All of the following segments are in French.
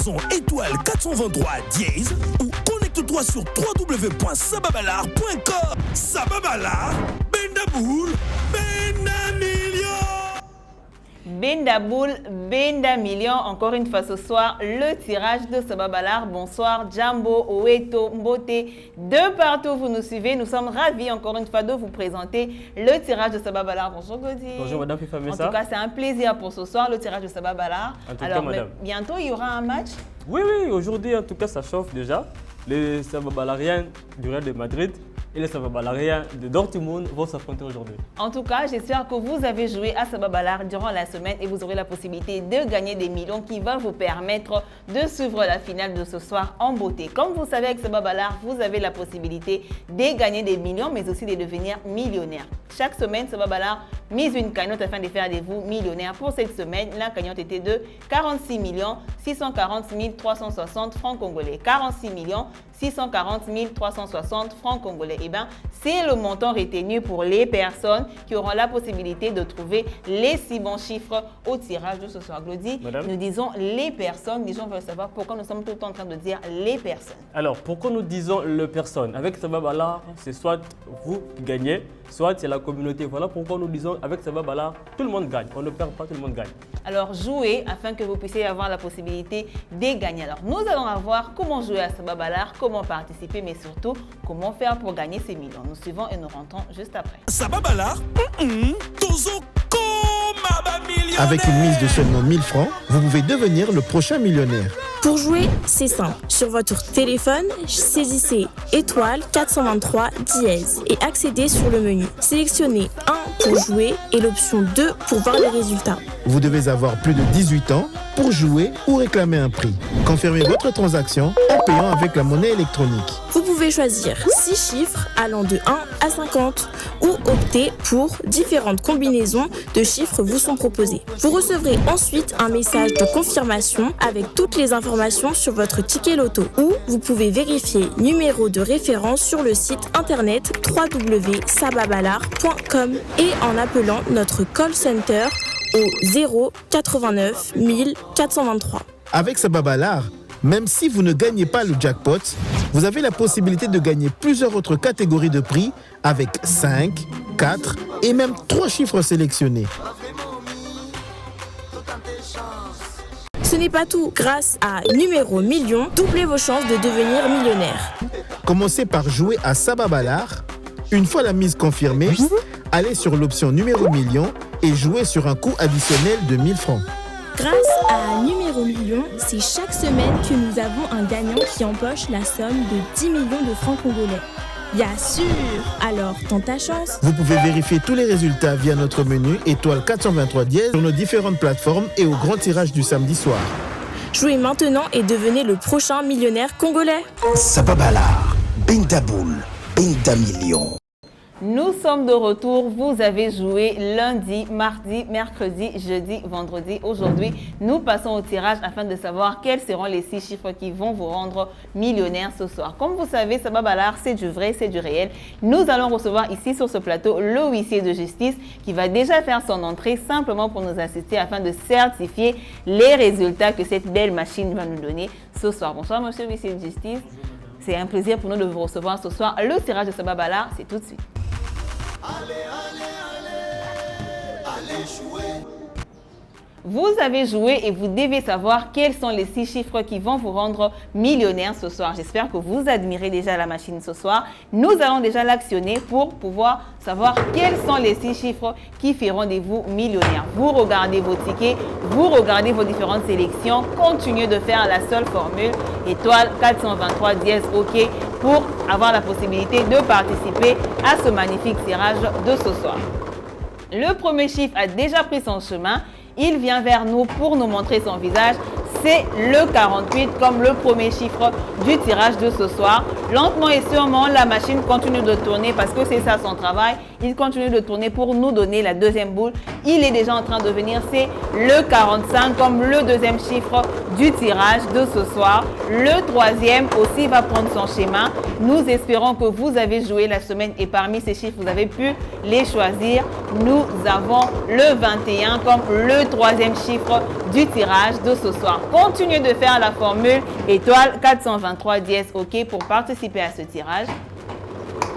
composant étoile 423 dièse ou connecte-toi sur www.sababalar.com. Sababalar, Bendaboul, Bendamillion. Bendaboul, Bendamillion, encore une fois ce soir, le tirage de Sababalar. Bonsoir, Jambo, Oeto, Mbote, de partout vous nous suivez. Nous sommes ravis encore une fois de vous présenter le tirage de Sababalar. Bonjour Gaudi. Bonjour Madame Fifamessa. En tout cas, c'est un plaisir pour ce soir, le tirage de Sababalar. Alors, Madame. Bientôt, il y aura un match? Oui, aujourd'hui, en tout cas, ça chauffe déjà. Les Sababalariens du Real de Madrid et les Sababalariens de Dortmund vont s'affronter aujourd'hui. En tout cas, j'espère que vous avez joué à Sababalar durant la semaine et vous aurez la possibilité de gagner des millions qui va vous permettre de suivre la finale de ce soir en beauté. Comme vous savez, avec Sababalar, vous avez la possibilité de gagner des millions, mais aussi de devenir millionnaire. Chaque semaine, Sababalar mise une cagnotte afin de faire de vous millionnaire. Pour cette semaine, la cagnotte était de 46 640 360 francs congolais. 46 640 360 francs congolais. Et bien, c'est le montant retenu pour les personnes qui auront la possibilité de trouver les 6 bons chiffres au tirage de ce soir. Glody, nous disons les personnes. Les gens veulent savoir pourquoi nous sommes tout le temps en train de dire les personnes. Alors, pourquoi nous disons les personnes? Avec Sababalar, c'est soit vous qui gagnez, soit c'est la communauté. Voilà pourquoi nous disons avec Sababalar, tout le monde gagne. On ne perd pas, tout le monde gagne. Alors, jouez afin que vous puissiez avoir la possibilité de gagner. Alors, nous allons avoir comment jouer à Sababalar, comment participer, mais surtout, comment faire pour gagner ces millions. Nous suivons et nous rentrons juste après. Sababalar, avec une mise de seulement 1000 francs, vous pouvez devenir le prochain millionnaire. Pour jouer, c'est simple. Sur votre téléphone, saisissez étoile 423 dièse et accédez sur le menu. Sélectionnez 1 pour jouer et l'option 2 pour voir les résultats. Vous devez avoir plus de 18 ans pour jouer ou réclamer un prix. Confirmez votre transaction en payant avec la monnaie électronique. Vous pouvez choisir 6 chiffres allant de 1 à 50 ou opter pour différentes combinaisons de chiffres vous sont proposées. Vous recevrez ensuite un message de confirmation avec toutes les informations sur votre ticket loto ou vous pouvez vérifier numéro de référence sur le site internet www.sababalar.com et en appelant notre call center au 0 89 423. Avec Sababalar, même si vous ne gagnez pas le jackpot, vous avez la possibilité de gagner plusieurs autres catégories de prix avec 5, 4 et même 3 chiffres sélectionnés. Ce n'est pas tout. Grâce à Numéro Million, doublez vos chances de devenir millionnaire. Commencez par jouer à Sababalar. Une fois la mise confirmée, allez sur l'option Numéro Million et jouez sur un coût additionnel de 1000 francs. Grâce à Numéro Million, c'est chaque semaine que nous avons un gagnant qui empoche la somme de 10 millions de francs congolais. Bien sûr! Alors, tente ta chance. Vous pouvez vérifier tous les résultats via notre menu étoile 423 dièse sur nos différentes plateformes et au grand tirage du samedi soir. Jouez maintenant et devenez le prochain millionnaire congolais. Sababalar, Bendaboul, Bendamillion. Nous sommes de retour. Vous avez joué lundi, mardi, mercredi, jeudi, vendredi. Aujourd'hui, nous passons au tirage afin de savoir quels seront les 6 chiffres qui vont vous rendre millionnaire ce soir. Comme vous savez, Sababalar, c'est du vrai, c'est du réel. Nous allons recevoir ici sur ce plateau le huissier de justice qui va déjà faire son entrée simplement pour nous assister afin de certifier les résultats que cette belle machine va nous donner ce soir. Bonsoir, monsieur le huissier de justice. C'est un plaisir pour nous de vous recevoir ce soir. Le tirage de Sababalar, c'est tout de suite. Allez jouer. Vous avez joué et vous devez savoir quels sont les 6 chiffres qui vont vous rendre millionnaire ce soir. J'espère que vous admirez déjà la machine ce soir. Nous allons déjà l'actionner pour pouvoir savoir quels sont les 6 chiffres qui feront de vous millionnaire. Vous regardez vos tickets, vous regardez vos différentes sélections. Continuez de faire la seule formule étoile 423 dièse OK pour avoir la possibilité de participer à ce magnifique tirage de ce soir. Le premier chiffre a déjà pris son chemin. Il vient vers nous pour nous montrer son visage. C'est le 48 comme le premier chiffre du tirage de ce soir. Lentement et sûrement, la machine continue de tourner parce que c'est ça son travail. Il continue de tourner pour nous donner la deuxième boule. Il est déjà en train de venir. C'est le 45 comme le deuxième chiffre du tirage de ce soir. Le troisième aussi va prendre son schéma. Nous espérons que vous avez joué la semaine et parmi ces chiffres, vous avez pu les choisir. Nous avons le 21 comme le troisième chiffre du tirage de ce soir. continuez de faire la formule étoile 423 dièse OK pour participer à ce tirage.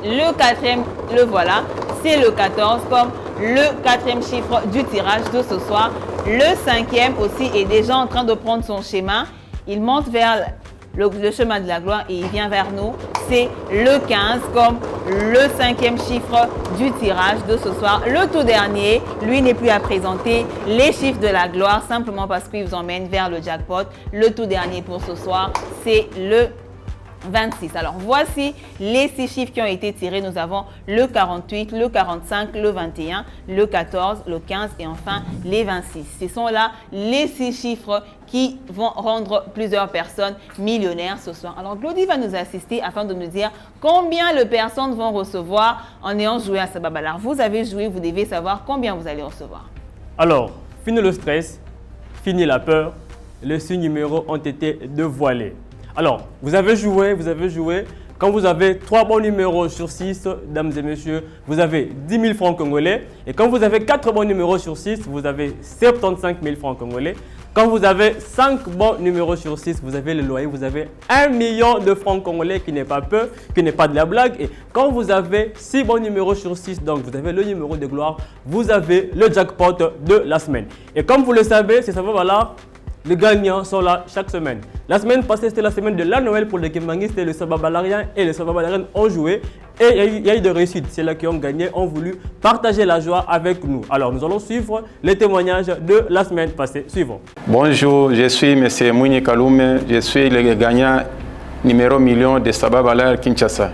Le quatrième, le voilà, c'est le 14 comme le quatrième chiffre du tirage de ce soir. Le cinquième aussi est déjà en train de prendre son schéma. Il monte vers le chemin de la gloire et il vient vers nous. C'est le 15 comme le cinquième chiffre du tirage de ce soir. Le tout dernier, lui, n'est plus à présenter les chiffres de la gloire simplement parce qu'il vous emmène vers le jackpot. Le tout dernier pour ce soir, c'est le 26. Alors, voici les 6 chiffres qui ont été tirés. Nous avons le 48, le 45, le 21, le 14, le 15 et enfin les 26. Ce sont là les 6 chiffres qui vont rendre plusieurs personnes millionnaires ce soir. Alors, Glody va nous assister afin de nous dire combien de personnes vont recevoir en ayant joué à Sababalar. Vous avez joué, vous devez savoir combien vous allez recevoir. Alors, fini le stress, fini la peur. Les 6 numéros ont été dévoilés. Alors, vous avez joué. Quand vous avez 3 bons numéros sur 6, dames et messieurs, vous avez 10 000 francs congolais. Et quand vous avez 4 bons numéros sur 6, vous avez 75 000 francs congolais. Quand vous avez 5 bons numéros sur 6, vous avez le loyer, vous avez 1 million de francs congolais qui n'est pas peu, qui n'est pas de la blague. Et quand vous avez 6 bons numéros sur 6, donc vous avez le numéro de gloire, vous avez le jackpot de la semaine. Et comme vous le savez, c'est ça, voilà. Les gagnants sont là chaque semaine. La semaine passée, c'était la semaine de la Noël pour les Kimbanguistes et les Sababalariens et les Sababalariennes ont joué. Et il y a eu de réussite. C'est là qui ont gagné, ont voulu partager la joie avec nous. Alors, nous allons suivre les témoignages de la semaine passée. Suivons. Bonjour, je suis M. Mouni Kaloume. Je suis le gagnant numéro 1 de Sababalar Kinshasa.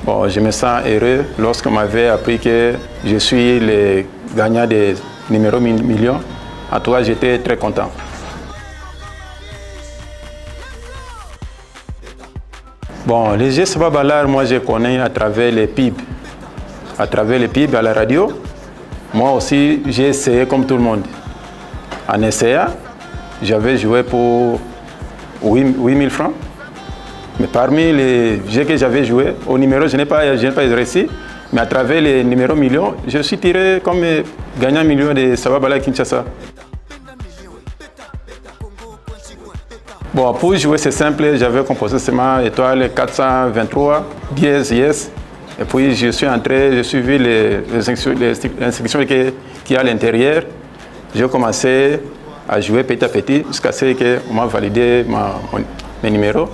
Bon, je me sens heureux lorsqu'on m'avait appris que je suis le gagnant des numéros 1 En tout cas, j'étais très content. Bon, les jeux Sababalar, moi je connais à travers les pubs. À travers les pubs à la radio. Moi aussi, j'ai essayé comme tout le monde. En essayant, j'avais joué pour 8 000 francs. Mais parmi les jeux que j'avais joués, au numéro, je n'ai pas réussi. Mais à travers les numéros 1 je suis tiré comme gagnant 1 de Sababalar Kinshasa. Bon, pour jouer, c'est simple. J'avais composé seulement étoile 423, dièse, yes. Et puis, je suis entré, j'ai suivi les instructions qu'il y a à l'intérieur. J'ai commencé à jouer petit à petit jusqu'à ce qu'on m'a validé mes numéros.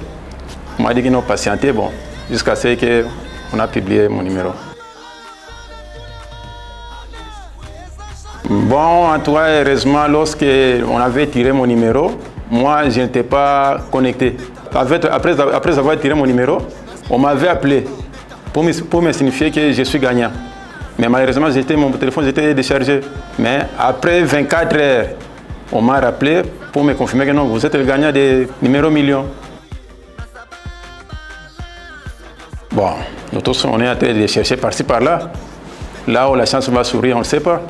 On m'a dit qu'ils n'ont patienté, bon, jusqu'à ce qu'on a publié mon numéro. Bon, en tout cas, heureusement, lorsqu'on avait tiré mon numéro, moi, je n'étais pas connecté. Après avoir tiré mon numéro, on m'avait appelé pour me signifier que je suis gagnant. Mais malheureusement, mon téléphone était déchargé. Mais après 24 heures, on m'a rappelé pour me confirmer que non, vous êtes le gagnant des numéros 1 Bon, nous tous, on est en train de chercher par-ci, par-là. Là où la chance va sourire, on ne sait pas.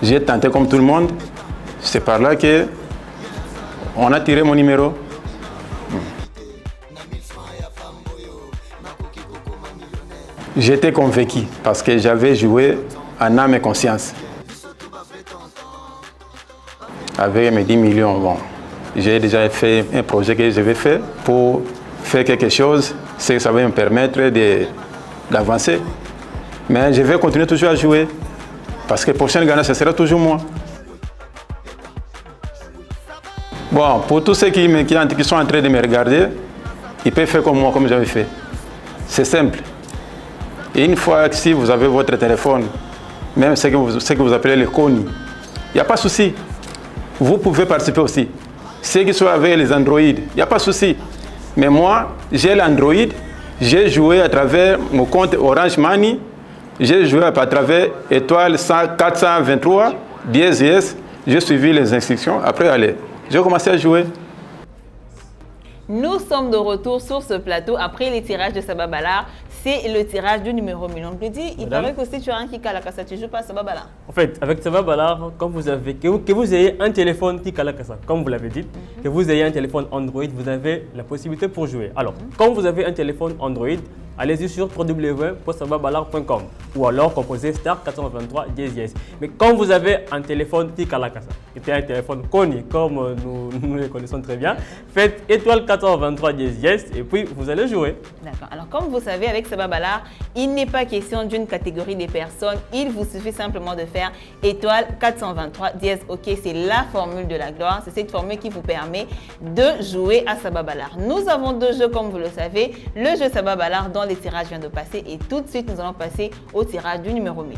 J'ai tenté comme tout le monde. C'est par là qu'on a tiré mon numéro. J'étais convaincu parce que j'avais joué en âme et conscience. Avec mes 10 millions, bon, j'ai déjà fait un projet que j'avais fait pour faire quelque chose, c'est que ça va me permettre d'avancer. Mais je vais continuer toujours à jouer, parce que le prochain gagnant, ce sera toujours moi. Bon, pour tous ceux qui sont en train de me regarder, ils peuvent faire comme moi, comme j'avais fait. C'est simple. Et une fois que si vous avez votre téléphone, même ce que vous appelez le Kony, il n'y a pas de souci. Vous pouvez participer aussi. Ceux qui sont avec les Android, il n'y a pas de souci. Mais moi, j'ai l'Android, j'ai joué à travers mon compte Orange Money, j'ai joué à travers étoile 423, dièse, yes, j'ai suivi les instructions, après allez, j'ai commencé à jouer. Nous sommes de retour sur ce plateau après les tirages de Sababalar. C'est le tirage du numéro 1 Je me dis, il paraît qu'aussi tu as un Kikalakasa, tu ne joues pas à Sababalar. En fait, avec Sababalar, quand que vous ayez un téléphone Kikalakasa, comme vous l'avez dit, que vous ayez un téléphone Android, vous avez la possibilité pour jouer. Alors, quand vous avez un téléphone Android, allez-y sur www.sababalar.com ou alors composez star 423 dièse. Mais quand vous avez un téléphone tic à la casa, qui est un téléphone connu comme nous le connaissons très bien, faites étoile 423 dièse et puis vous allez jouer. D'accord. Alors comme vous savez, avec Sababalar, il n'est pas question d'une catégorie de personnes. Il vous suffit simplement de faire étoile 423 dièse. Ok, c'est la formule de la gloire. C'est cette formule qui vous permet de jouer à Sababalar. Nous avons deux jeux comme vous le savez. Le jeu Sababalar dont les tirages viennent de passer et tout de suite nous allons passer au tirage du numéro 1000.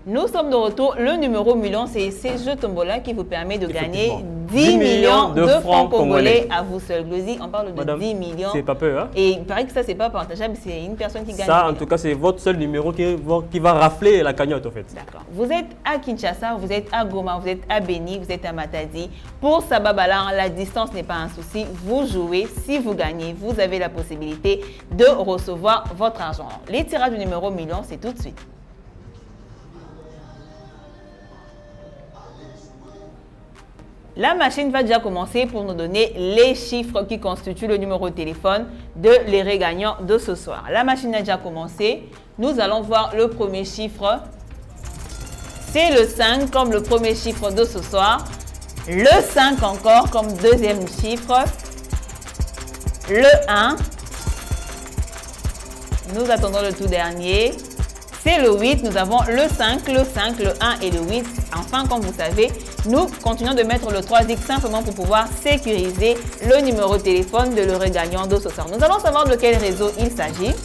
Nous sommes de retour. Le numéro 1000, c'est ces jeux tombola qui vous permet de gagner 10 millions de francs congolais à vous seul. Glozy, on parle de Madame, 10 millions. C'est pas peu, hein? Et il paraît que ça, c'est pas partageable, c'est une personne qui gagne. Ça, en tout cas, c'est votre seul numéro qui va rafler la cagnotte, en fait. D'accord. Vous êtes à Kinshasa, vous êtes à Goma, vous êtes à Beni, vous êtes à Matadi. Pour Sababalar, la distance n'est pas un souci. Vous jouez, si vous gagnez, vous avez la possibilité de recevoir votre argent. Les tirages du numéro 1000, c'est tout de suite. La machine va déjà commencer pour nous donner les chiffres qui constituent le numéro de téléphone de l'héros gagnant de ce soir. La machine a déjà commencé. Nous allons voir le premier chiffre. C'est le 5 comme le premier chiffre de ce soir. Le 5 encore comme deuxième chiffre. Le 1. Nous attendons le tout dernier. C'est le 8, nous avons le 5, le 5, le 1 et le 8. Enfin, comme vous savez, nous continuons de mettre le 3X simplement pour pouvoir sécuriser le numéro de téléphone de l'heureux gagnant de ce soir. Nous allons savoir de quel réseau il s'agit.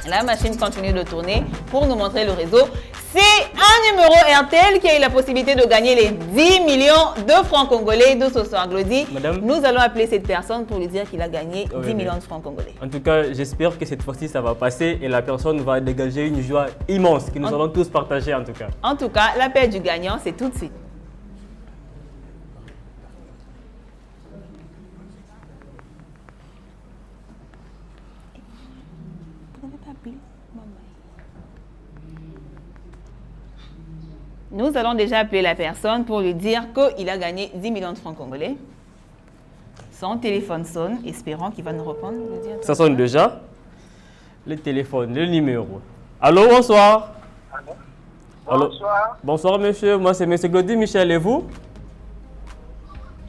La machine continue de tourner pour nous montrer le réseau. C'est un numéro RTL qui a eu la possibilité de gagner les 10 millions de francs congolais de ce soir. Glody, nous allons appeler cette personne pour lui dire qu'il a gagné 10 millions de francs congolais. En tout cas, j'espère que cette fois-ci, ça va passer et la personne va dégager une joie immense que nous allons tous partager en tout cas. En tout cas, l'appel du gagnant, c'est tout de suite. Nous allons déjà appeler la personne pour lui dire qu'il a gagné 10 millions de francs congolais. Son téléphone sonne, espérant qu'il va nous répondre. Ça sonne déjà. Le téléphone, le numéro. Allô, bonsoir. Allô. Bonsoir. Bonsoir, monsieur. Moi, c'est monsieur Glody Michel. Et vous?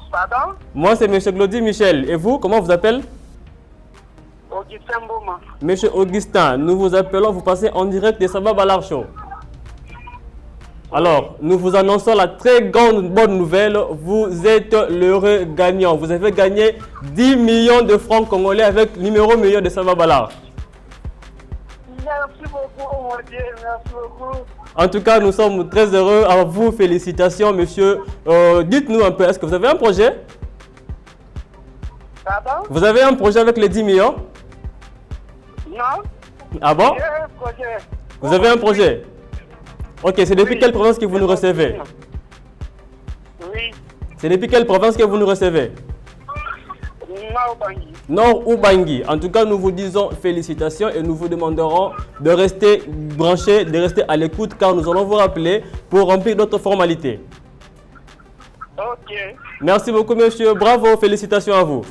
Pardon? Moi, c'est monsieur Glody Michel. Et vous, comment vous appelez? Augustin Bouma. Monsieur Augustin, nous vous appelons, vous passez en direct de Sababalar Show. Alors, nous vous annonçons la très grande bonne nouvelle. Vous êtes l'heureux gagnant. Vous avez gagné 10 millions de francs congolais avec le numéro million de Sababalar. Merci beaucoup, mon Dieu. Merci beaucoup. En tout cas, nous sommes très heureux. À vous, félicitations, monsieur. Dites-nous un peu, est-ce que vous avez un projet? Pardon? Vous avez un projet avec les 10 millions? Non. Ah bon? J'ai un projet. Vous avez un projet? Ok, c'est depuis quelle province que vous nous recevez? Oui. C'est depuis quelle province que vous nous recevez? Nord Ubangi. Nord Ubangi. En tout cas, nous vous disons félicitations et nous vous demanderons de rester branchés, de rester à l'écoute car nous allons vous rappeler pour remplir d'autres formalités. Ok. Merci beaucoup, monsieur. Bravo, félicitations à vous.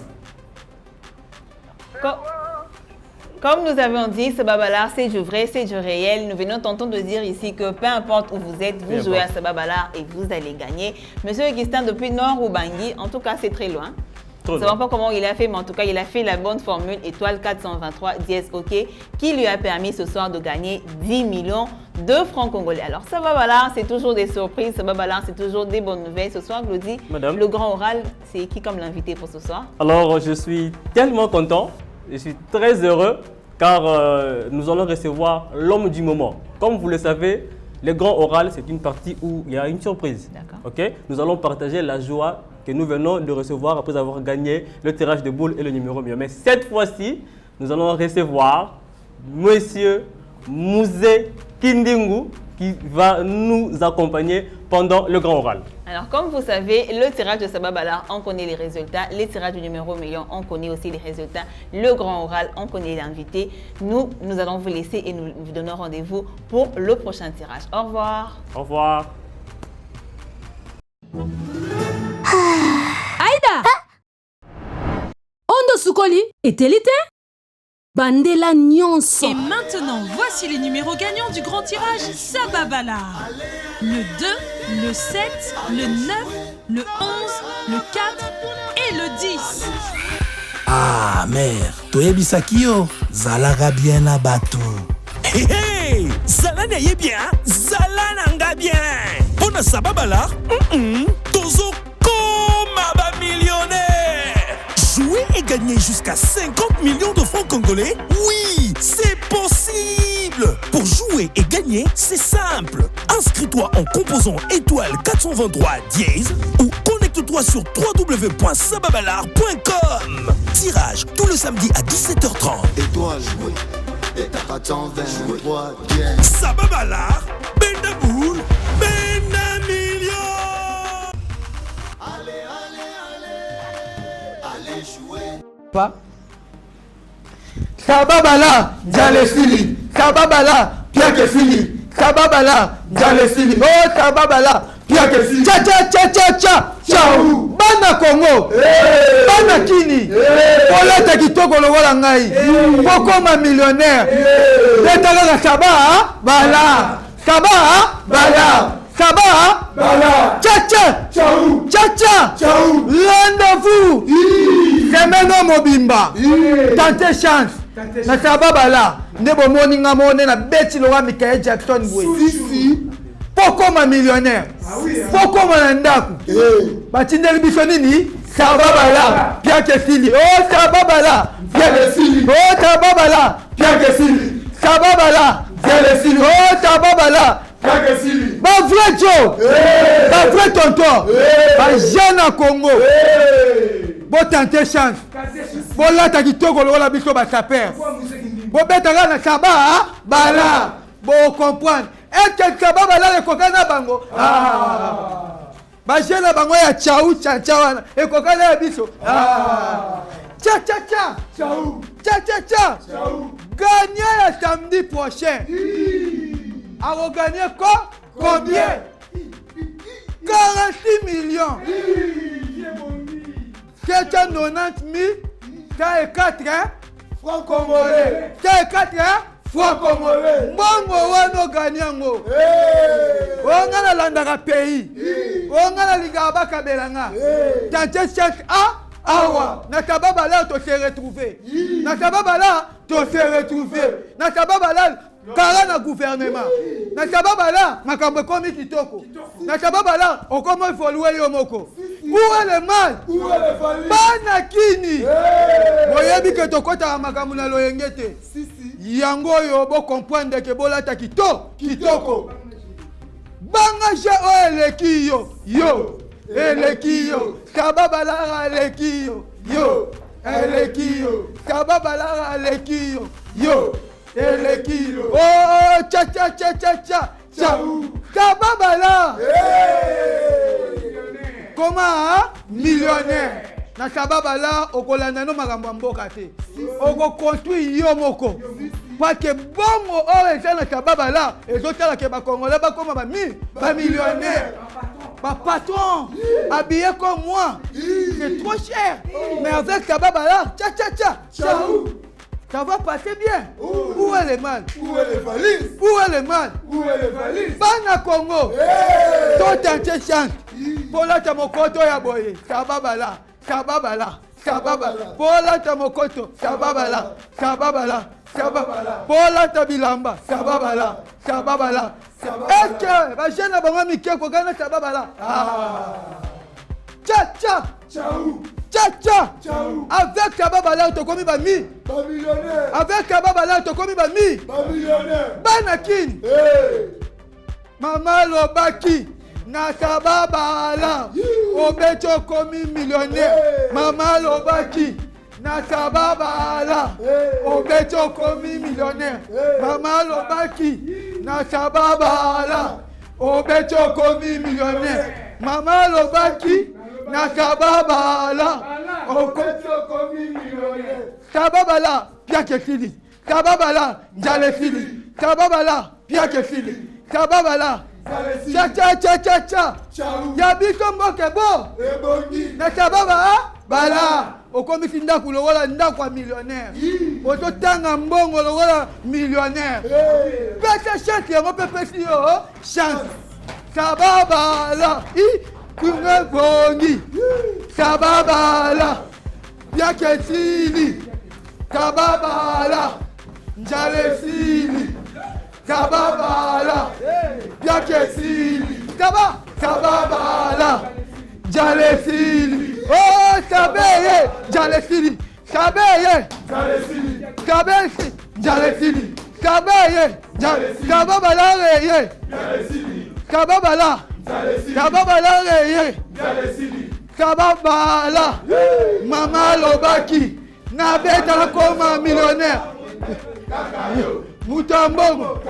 Comme nous avions dit, Sababalar, c'est du vrai, c'est du réel. Nous venons tantôt de dire ici que peu importe où vous êtes, vous jouez à Sababalar et vous allez gagner. Monsieur Augustin, depuis Nord Ubangi, en tout cas, c'est très loin. Nous ne savons pas comment il a fait, mais en tout cas, il a fait la bonne formule étoile 423 dièse OK qui lui a permis ce soir de gagner 10 millions de francs congolais. Alors, Sababalar, c'est toujours des surprises. Sababalar, c'est toujours des bonnes nouvelles. Ce soir, Glody, le grand oral, c'est qui comme l'invité pour ce soir? Alors, je suis tellement content. Je suis très heureux car nous allons recevoir l'homme du moment. Comme vous le savez, le grand oral, c'est une partie où il y a une surprise. Okay? Nous allons partager la joie que nous venons de recevoir après avoir gagné le tirage de boules et le numéro million. Mais cette fois-ci, nous allons recevoir monsieur Mouzé Kindingu qui va nous accompagner pendant le grand oral. Alors, comme vous savez, le tirage de Sababalar, on connaît les résultats. Les tirages du numéro million, on connaît aussi les résultats. Le grand oral, on connaît l'invité. Nous allons vous laisser et nous vous donnons rendez-vous pour le prochain tirage. Au revoir. Au revoir. Aïda, Etelite Bandela Nyonso. Et maintenant, voici les numéros gagnants du grand tirage Sababala. Le 2, le 7, le 9, le 11, le 4 et le 10. Ah, mère, toyebisaki yo, zalaga bien na bato. Hey, hey, Zalana est bien, Zalana nga bien. Pour na Sababala, tozo comme un millionnaire. Jouer et gagner jusqu'à 50 millions de francs congolais? Oui, c'est possible. Pour jouer et gagner, c'est simple. Inscris-toi en composant étoile 423 dièse ou connecte-toi sur www.sababalar.com. Tirage tout le samedi à 17h30. Étoile jouée, état 423 dièse. Sababalar, Bendaboul, Benamillion. Allez, allez, allez, allez jouer. Pas. Sababala, Jalesili. Sababala, Piakesili. Sababala, Jalesili. Oh, Sababala, Piakesili. Tcha, tcha, tcha, tcha, tcha. Ciao. Bana Congo. Bana Kini. Olata kitoko lokola ngai. Pokoma millionnaire. Letala na Saba, bala. Saba, bala. Saba, bala. Tcha, tcha. Ciao. Tcha, tcha. Ciao. Rendez-vous. Semeno mobimba. Tante chance. Na Sababala. Nebo moninga mone na beti loga Michael Jackson boy. Pokoma millionnaire. Pokoma na ndaku. Batindeli biso nini? Sababala. Piakesili. Oh Sababala. Piakesili. Oh Sababala. Piakesili. Sababala. Piakesili. Oh Sababala. Piakesili. Ba vrai Joe. Ba vrai tonton. Ba jeune à Congo. Bo tenter chance. Bo lata kitoko lokola biso ba saper. Bo betanga na Saba bala. Bo comprendre. Est-ce que Sababala le kokana bango? Ba jeune bango ya chau cha cha wana. E kokana ya biso. Cha cha cha. Chau. Cha cha cha. Chau. Gagner le samedi prochain. A regagner quoi? Combien? 46 millions. 790 000, ça est 4 francs congolais. Ça est 4 francs congolais. Bongo wano ganyango. Onga na landaka pays. Onga na ligaba kabelanga. Tante chance awa. Na Sababala to se retrouver. Na Sababala to se retrouver. Na Sababala kara na gouvernement. Na Sababala makambo komi kitoko. Na Sababala okomo evoluer yo moko. Où est le mal? Où est le fallu? Bana Kini. Boyebi ke tokota makambo na loyengete. Yango yo bo comprendre que bolata kitoko. Banga je o eleki yo. Yo. Eleki yo. Sababala eleki yo. Yo. Eleki yo. Sababala eleki yo. Yo. Eleki yo. Oh cha cha cha cha cha. Ciao. Sababala. Comment millionnaire? Na Sababala okolanda no makambo mboka te. Oko construire yo moko. Parce que bongo o eza na Sababala ezotala ke ba Congolais ba koma ba millionnaire. Ba patron habillé comme moi. C'est trop cher. Mais avec Sababala, tcha tcha tcha. Ciao. Ça va passer bien. Où est le mal? Où est le valise? Où est le mal? Où est le valise? Bana Congo. Tout entier chance. Pola tamokoto ya boye. Sababala. Sababala. Sababala. Pola tamokoto. Sababala. Sababala. Sababala. Pola tabilamba. Sababala. Sababala. Est-ce que la jeune a besoin de Mickey Kogana Sababala? Tcha tcha. Ciao. Tcha tcha. Ciao. Avec Sababala to komi ba mi. Ba millionnaire. Avec Sababala to komi ba mi. Ba millionnaire. Banakin. Mama Lobaki. Na Sababala. Obecho komi millionnaire. Mama Lobaki. Na Sababala. Obecho komi millionnaire. Mama Lobaki. Na Sababala. Obecho komi millionnaire. Mama Lobaki. Na Sababala. Obecho komi millionnaire. Sababala. Piakesili. Sababala. Jalesili. Sababala. Piakesili. Sababala. Cha cha cha cha cha. Yabiso mboke bo. Na Sababala. Bala. okomisi ndako lokola ndako ya millionnaire ototanga mbongo lokola millionnaire pesa chance yango mpe pesi yo chance sababala kunge bongi sababala biakesili sababala njalesili sababala biakesili sababala njalesili oh sabeye njalesili sabeye sabesi njalesili sabeye sababala reye sababala sababala reye sababala mama lobaki nabeta nakoma millionnaire Mutambongo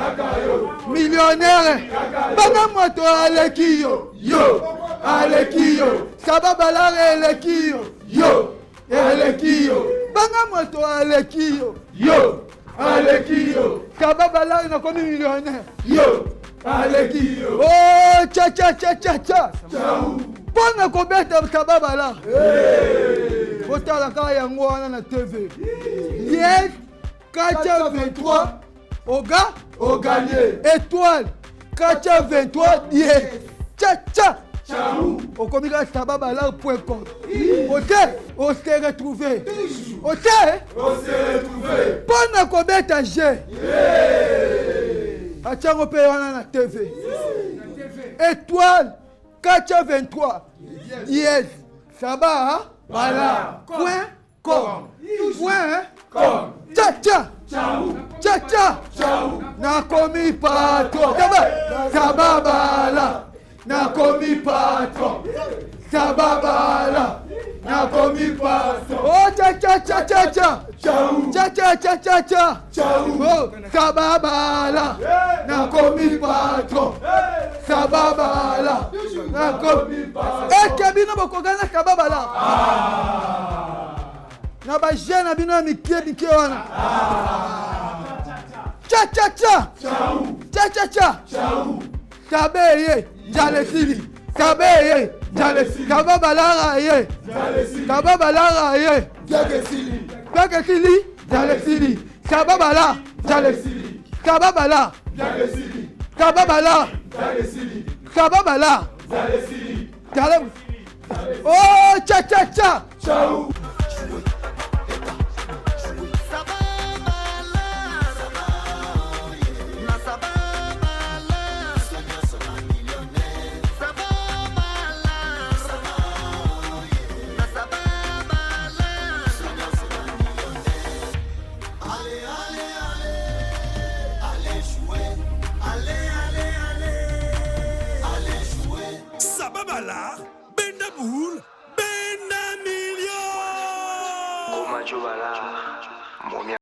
millionnaire banga moto alekiyo yo alekiyo sababala alekiyo yo alekiyo banga moto alekiyo yo alekiyo sababala nakomi millionnaire yo alekiyo oh cha cha cha cha cha pona kobeta sababala otala kaka yango wana na TV yes Kacha 23 Oga gagné. Étoile Kacha 23 10 Tcha Okomika.com. On s'est retrouvé. On s'est retrouvé. Pona kobeta G. Achango peyana na TV. Étoile Kacha 23 10 Saba Bala .com. Cha nakomi patron sababala nakomi patron sababala nakomi patron oh cha oh sababala nakomi patron sababala nakomi patron ekebino bokogana sababala na ba jeune bino ya mike wana cha sabeye njalesili sabeye njalesili kababalara ye biakesili njalesili sababala njalesili sababala njalesili oh cha Sababala, Benda Boule, Benda Million. Goma Jubala, Momia